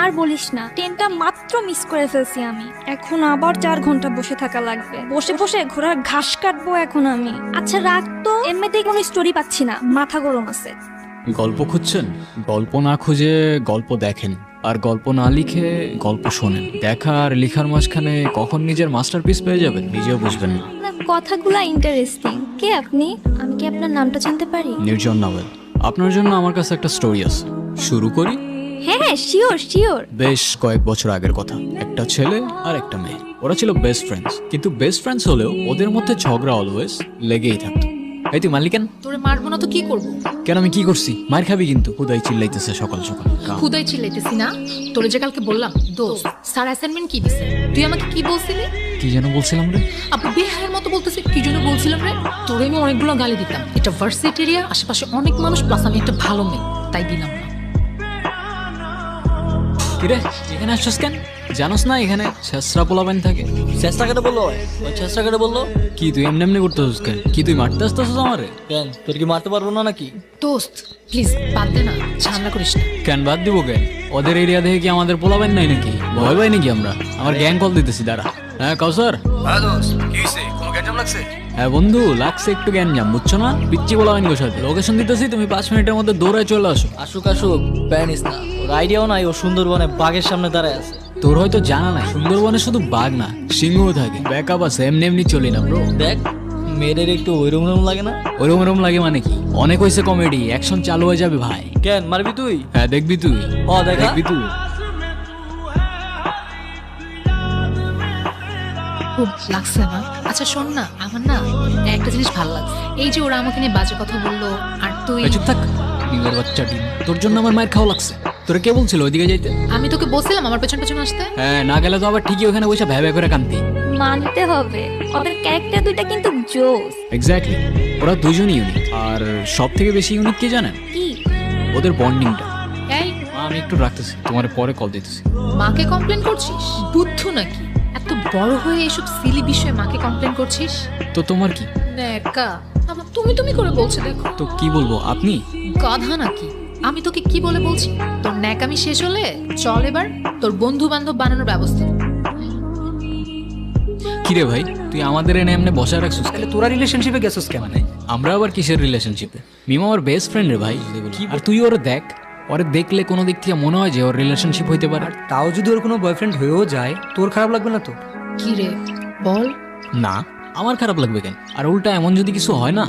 আর বলিস না, ট্রেনটা মাত্র মিস করে ফেলছি আমি। এখন আবার 4 ঘন্টা বসে থাকা লাগবে। বসে বসে ঘোড়ার ঘাস কাটবো এখন আমি। আচ্ছা রাগ তো, এমনিতেই কোনো স্টোরি পাচ্ছি না, মাথা গরম আছে। গল্প খুঁজছেন? গল্প না খুঁজে গল্প দেখেন, আর গল্প না লিখে গল্প শোনেন। দেখা আর লিখার মাঝখানে কখন নিজের মাস্টারপিস পেয়ে যাবেন নিজেও বুঝবেন না। আপনার কথাগুলা ইন্টারেস্টিং। কে আপনি? আমি কি আপনার নামটা জানতে পারি? নির্জন নাওয়েল। আপনার জন্য আমার কাছে একটা স্টোরি আছে, শুরু করি? হ্যাঁ হ্যাঁ, শিওর শিওর। বেশ কয়েক বছর আগের কথা। একটা ছেলে আর একটা মেয়ে, ওরা ছিল বেস্ট ফ্রেন্ডস। কিন্তু বেস্ট ফ্রেন্ডস হলেও ওদের মধ্যে ঝগড়া অলওয়েজ লেগেই থাকতো। এই তুই মারলি কেন? তোরে মারবো না তো কি করবো? কেন, আমি কি করছি? মার খাবি কিন্তু। হুদাই চিল্লাইতেছে সকাল সকাল। খুদাই চিল্লাইতেছি না। তোরে যে কালকে বললাম দোস্ত স্যার অ্যাসাইনমেন্ট কি দিছে, তুই আমাকে কি বলছিলি? কি যেন বলছিলাম রে? আপু বেহায়ের মতো বলতেছে কি জন্য বলছিলাম রে? তোরে আমি অনেকগুলো গালি দিতাম। এটা ভার্সিটি এরিয়া, আশেপাশে অনেক মানুষ, প্লাস আমি একটা ভালো মেয়ে, তাই দিলাম না। কিরে এখানে আসছিস কেন? জানোস না এখানে ছেসরা পোলাবেন থাকে? চেষ্টা কেটে বললো, ওই চেষ্টা কেটে বললো। কি তুই এমনি এমনি করতেছিস কেন? কি তুই মারতে আসতেছিস আমারে? কেন, তোর কি মারতে পারবো না নাকি? দোস্ত প্লিজ বাদ দে না, ঝামেলা করিস না। কেন বাদ দিব কেন? ওদের এরিয়া দেখে কি আমাদের পোলাবেন নাই নাকি? ভয় পাই নাকি আমরা? আমার গ্যাং কল দিতেছি দাঁড়া। হ্যাঁ কাউসার। হ্যাঁ বন্ধু, লাগছে একটু জ্ঞান বুঝছো না? পিচ্ছি পোলাবেন গো সাথে লোকেশন দিতেছি, তুমি 5 মিনিটের মধ্যে দৌড়ায় চলে আসো। আসুক আসুক, প্যানিস না। ওর আইডিয়াও নাই ও সুন্দরবনে বাঘের সামনে দাঁড়ায় আছে। তোর হয়তো জানা নাই, সুন্দরবনে শুধু বাঘ না সিংহও থাকে। ব্যাকআপ আছে, এমনি এমনি চলি না ব্রো। দেখ মেয়েদের একটু ওইরম লাগে না? ওরম ওরম লাগে মানে কি? অনেক হয়েছে কমেডি, অ্যাকশন চালু হয়ে যাবে ভাই। কেন মারবি তুই? হ্যাঁ দেখবি তুই। দেখা। দেখবি তুই। খুব লাগছে না? আচ্ছা শোন না, আমার না একটা জিনিস ভালো লাগছে। এই যে ওরা আমাকে নিয়ে বাজে কথা বললো, আর তুই। চুপ থাক ডিমের বাচ্চা ডিম। তোর জন্য আমার মায়ের খাওয়া লাগছে। তোরা কে বলছিল ওইদিকে যাইতে? আমি তোকে বলছিলাম আমার পেছন পেছন আসতে। হ্যাঁ, না গেলে তো আবার ঠিকই ওখানে বসে ভ্যা ভ্যা করে কান্তি। মানতে হবে, ওদের ক্যারেক্টার দুইটা কিন্তু জোস। এক্স্যাক্টলি, ওরা দুজনই ইউনিক। আর সব থেকে বেশি ইউনিক কে জানেন? কি? ওদের বন্ডিংটা। এই আমি একটু রাখতেছি, তোমার পরে কল দিতেছি। মাকে কমপ্লেন করছিস? বুদ্ধ নাকি? এত বড় হয়ে এসব সিলি বিষয়ে মাকে কমপ্লেন করছিস? তো তোমার কি? নেকা আবার তুমি তুমি করে বলছে দেখো। তো কি বলবো, আপনি? গাধা নাকি? আমি তোকে কি বলে বলছি? তোর ন্যাকামি শেষ হলে চল এবার তোর বন্ধু বান্ধব বানানোর ব্যবস্থা। কিরে ভাই, তুই আমাদের এনে এমনি বসায় রাখছিস? তাহলে তোরা রিলেশনশিপে গেছিস কেন? আমরা আবার কিসের রিলেশনশিপে? মিমা আমার বেস্ট ফ্রেন্ড রে ভাই। আর তুই ওরে দেখ, ওরে দেখলে কোনো দিক থেকে মনে হয় যে ওর রিলেশনশিপ হইতে পারে। আর তাও যদি ওর কোনো বয়ফ্রেন্ড হয়েও যায়, তোর খারাপ লাগবে না তো? কি রে বল। না, আমার খারাপ লাগবে কেন? আর উল্টা এমন যদি কিছু হয় না,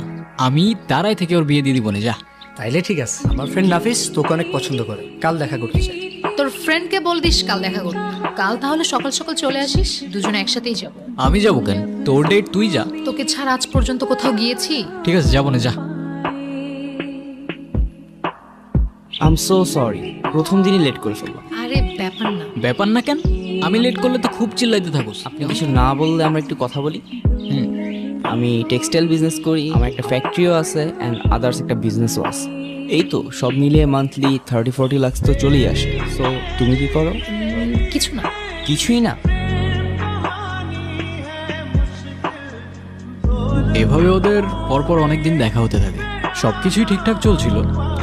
আমি তারাই থেকে ওর বিয়ে দিয়ে দিব না। যা। তাইলে ঠিক আছে। আমার ফ্রেন্ড নাফিস তোকে অনেক পছন্দ করে, কাল দেখা করতে চাই। তোর ফ্রেন্ডকে বল দিস কাল দেখা করতে। কাল তাহলে সকাল সকাল চলে আসিস, দুজনে একসাথেই যাব। আমি যাবো কেন? তোর ডেট তুই যা। তোকে ছাড়া আজ পর্যন্ত কোথাও গিয়েছি? ঠিক আছে, যাবো না, যা। আই এম সো সরি, প্রথম দিনই লেট করে ফেললাম। আরে ব্যাপার না। ব্যাপার না কেন? আমি লেট করলে তো খুব চিল্লাইতে থাকোস। আপনি কিছু না বললে আমরা একটু কথা বলি। হুম। আমি টেক্সটাইল বিজনেস করি, আমার একটা ফ্যাক্টরিও আছে অ্যান্ড আদার্স একটা বিজনেসও আছে। এই তো সব মিলিয়ে মান্থলি 30-40 লাখ তো চলেই আসে। সো তুমি কি করো? কিছু না। কিছুই না? এভাবে ওদের পরপর অনেকদিন দেখা হতে থাকে। সবকিছুই ঠিকঠাক চলছিল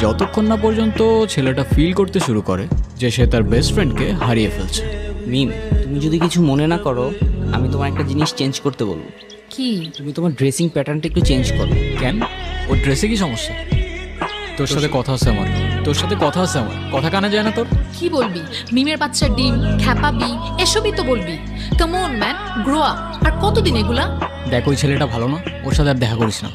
যতক্ষণ না পর্যন্ত ছেলেটা ফিল করতে শুরু করে যে সে তার বেস্ট ফ্রেন্ডকে হারিয়ে ফেলছে। মিম, তুমি যদি কিছু মনে না করো, আমি তোমার একটা জিনিস চেঞ্জ করতে বলবো। কি? তুমি তোমার ড্রেসিং প্যাটার্নটা একটু চেঞ্জ করো। কেন? ওর ড্রেসে কি সমস্যা? তোর সাথে কথা আছে আমার। কথা কানে যায় না তোর? কি বলবি? মিমের বাচ্চা ডিম, খ্যাপাবি, এসবই তো বলবি। Come on man, grow up. আর কতদিন এগুলা? দেখ, ওই ছেলেটা ভালো না, ওর সাথে আর দেখা করিস না।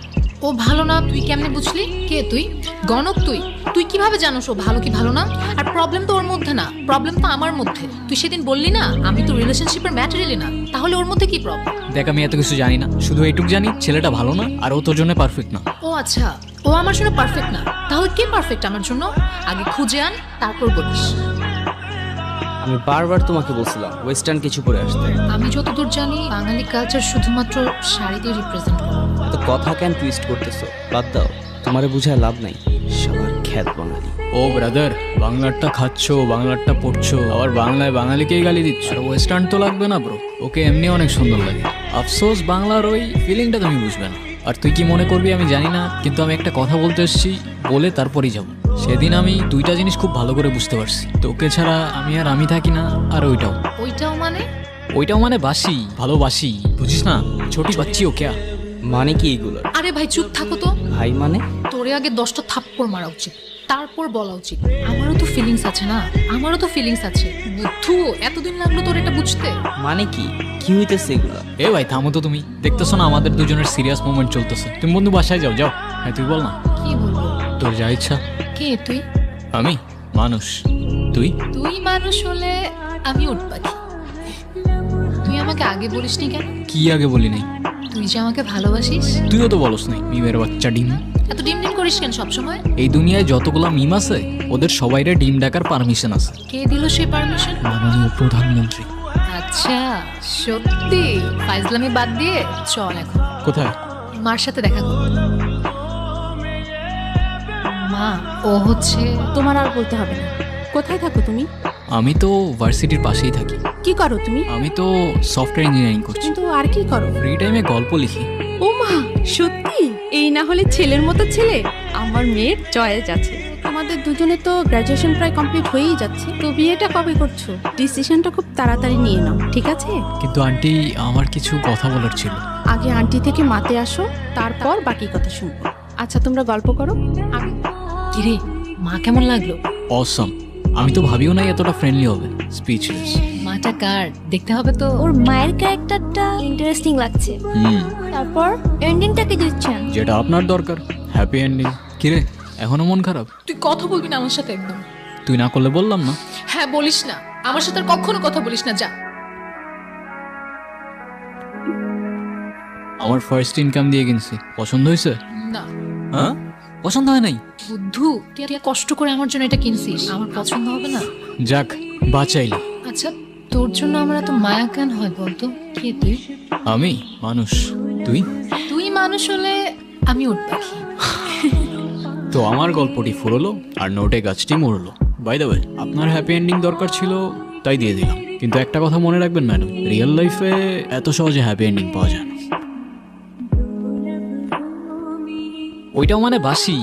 ও ভালো না তুই কেমনে বুঝলি? কে তুই? গণক তুই? তুই কিভাবে জানোস ও ভালো কি ভালো না? আর প্রবলেম তো ওর মধ্যে না, প্রবলেম তো আমার মধ্যে। তুই সেদিন বললি না আমি তো রিলেশনশিপের ম্যাটেরিয়ালি না, তাহলে ওর মধ্যে কি প্রবলেম? দেখ, আমি এত কিছু জানি না, শুধু এইটুকু জানি ছেলেটা ভালো না আর ও তোর জন্য পারফেক্ট না। ও আচ্ছা, ও আমার জন্য পারফেক্ট না, তাহলে কে পারফেক্ট আমার জন্য? আগে খুঁজে আন, তারপর বলিস। আমি বারবার তোমাকে বলছিলাম ওয়েস্টার্ন কিছু পরে আসতে। আমি যতদূর জানি বাঙালি কালচার শুধুমাত্র শাড়ি দিয়ে রিপ্রেজেন্ট করে। এত কথা কেন টুইস্ট করতেছো? বাদ দাও, তোমারে বুঝায় লাভ নাই। সবার খ্যাত বাঙালি। ও ব্রাদার, বাংলারটা খাচ্ছো, বাংলারটা পড়ছো, আবার বাংলায় বাঙালিকেই গালি দিচ্ছ। আর ওয়েস্টার্ন তো লাগবে না ব্রো, ওকে এমনি অনেক সুন্দর লাগে। আফসোস বাংলার ওই ফিলিংটা তুমি বুঝবে না। আর তুই কি মনে করবি আমি জানি না, কিন্তু আমি একটা কথা বলতে এসেছি, বলে তারপরেই যাবো। সেদিন আমি দুইটা জিনিস খুব ভালো করে বুঝতে পারছি, তোকে ছাড়া আমি থাকি না, আর ওইটাও মানে? ওইটাও মানে বাসি, ভালোবাসি, বুঝিস না? ছোটি বাচ্চি ও ক্যা? মানে কি এগুলো? আরে ভাই চুপ থাকো তো। ভাই মানে? তোরে আগে 10টা থাপ্পড় মারা উচিত, তারপর বলা উচিত। আমারও তো ফিলিংস আছে না, আমারও তো ফিলিংস আছে। বুদ্ধু, এতদিন লাগলো তোর এটা বুঝতে? মানে কি কি হইতেছে এগুলো? এ ভাই থামো তো, তুমি দেখতেছো না আমাদের দুজনের সিরিয়াস মোমেন্ট চলতেছে? তুমি বন্ধু বাসায় যাও যাও। হ্যাঁ তুই বল না, কি বলবো? তোর যা ইচ্ছা। কে তুই? আমি মানুষ, তুই? তুই মানুষ হলে আমি উট পাখি। তুই আমাকে আগে বলিসনি কেন? কি আগে বলি নাই? তুই যে আমাকে ভালোবাসিস। তুইও তো বলস নাই, মিমের বাচ্চা ডিম। এত ডিম ডিম করিস কেন সবসময়? এই দুনিয়ায় যতগুলা মিম আছে ওদের সবাইরে ডিম ডাকার পারমিশন আছে কে দিল সেই পারমিশন? মাননীয় প্রধানমন্ত্রী। আচ্ছা, সত্যি? ফাইজলামি বাদ দিয়ে চল এখন কোথায়? মার সাথে দেখা কর। মা, ও হচ্ছে তোমার আর বলতে হবে না। কোথায় থাকো তুমি? আমি তো ভার্সিটির পাশেই থাকি। কি করো তুমি? আমি তো সফটওয়্যার ইঞ্জিনিয়ারিং করছি। কিন্তু আর কি করো? ফ্রি টাইমে গল্প লিখি। ও মা, সত্যি? এই না হলে ছেলের মতো ছেলে। আমার মেয়ের চয়েস আছে। আমাদের দুজনে তো গ্র্যাজুয়েশন প্রায় কমপ্লিট হয়েই যাচ্ছে, তো বিয়েটা কবে করছো? ডিসিশনটা খুব তাড়াতাড়ি নিয়ে নাও, ঠিক আছে? কিন্তু আন্টি, আমার কিছু কথা বলার ছিল। আগে আন্টি থেকে মাতে আসো, তারপর বাকি কথা শুনবো। আচ্ছা তোমরা গল্প করো। আমি কিরে, মা কেমন লাগলো? অসম। আমি তো ভাবিও নাই এতটা ফ্রেন্ডলি হবে। স্পিচলেস। মাটা কার দেখতে হবে তো। ওর মায়ের ক্যারেক্টারটা ইন্টারেস্টিং লাগছে। তারপর এন্ডিংটা কি দিচ্ছেন? যেটা আপনার দরকার, হ্যাপি এন্ডিং। কিরে, এখনো মন খারাপ? তুই কথা বলবি না আমার সাথে একদম। তুই না করলে বললাম না। হ্যাঁ বলিস না, আমার সাথে আর কখনো কথা বলিস না, যা। আমার ফার্স্ট ইনকাম দিয়ে কিনছি, পছন্দ হয়েছে? না। হ্যাঁ, পছন্দ হয় নাই? বুদ্ধু, তুই এত কষ্ট করে আমার জন্য এটা কিনছিস, আমার পছন্দ হবে না? যাক, বাঁচাইলি। আচ্ছা, তোর জন্য আমার এত মায়া কেন হয় বলতো? কে তুই? আমি মানুষ, তুই? তুই মানুষ হলে আমি উট পাখি। তো আমার গল্পটি ফুরলো আর নোটে গাছটি মরলো। বাই দ্য ওয়ে, আপনার হ্যাপি এন্ডিং দরকার ছিল তাই দিয়ে দিলাম। কিন্তু একটা কথা মনে রাখবেন ম্যাডাম, রিয়েল লাইফে এত সহজে হ্যাপি এন্ডিং পাওয়া যায় না। ওইটাও মানে বাসি,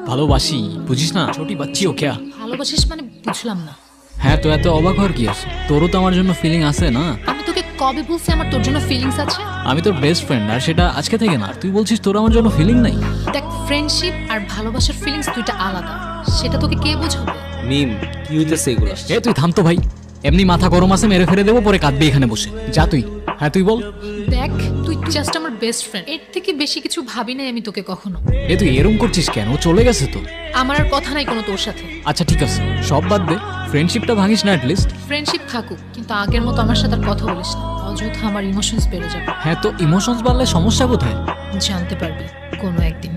ভালোবাসি, বুঝিস না? ছোটি বাচ্চি ও ক্যা? ভালোবাসিস মানে বুঝলাম না। হ্যাঁ, তো এত অবাক হওয়ার কি আছে? তোরও তো আমার জন্য ফিলিং আছে না? আমি তোকে কবে বলছি আমার তোর জন্য ফিলিংস আছে? আমি তোর বেস্ট ফ্রেন্ড, আর সেটা আজকে থেকে না। তুই বলছিস তোর আমার জন্য ফিলিং নাই? দেখ, ফ্রেন্ডশিপ আর ভালোবাসার ফিলিংস দুইটা আলাদা, সেটা তোকে কে বোঝাবে? মিম, কি হইতেছে এগুলো? এ তুই থাম তো ভাই, এমনি মাথা গরম আছে, মেরে ফেলে দেবো, পরে কাঁদবি এখানে বসে। যা তুই। হ্যাঁ তুই বল। দেখ, তুই জাস্ট আমার বেস্ট ফ্রেন্ড, এর থেকে বেশি কিছু ভাবি নাই আমি তোকে কখনো। এ তুই এরম করছিস কেন? ও চলে গেছে তো। আমার আর কথা নাই কোনো তোর সাথে। আচ্ছা ঠিক আছে, সব বাদ দে, ফ্রেন্ডশিপটা ভাঙিস না অ্যাটলিস্ট। ফ্রেন্ডশিপ থাকুক, কিন্তু আগের মতো আমার সাথে আর কথা বলিস না, অযথা আমার ইমোশনস বেড়ে যাবে। হ্যাঁ, তো ইমোশনস বাড়লে সমস্যা কোথায়? জানতে পারবি কোনো একদিন।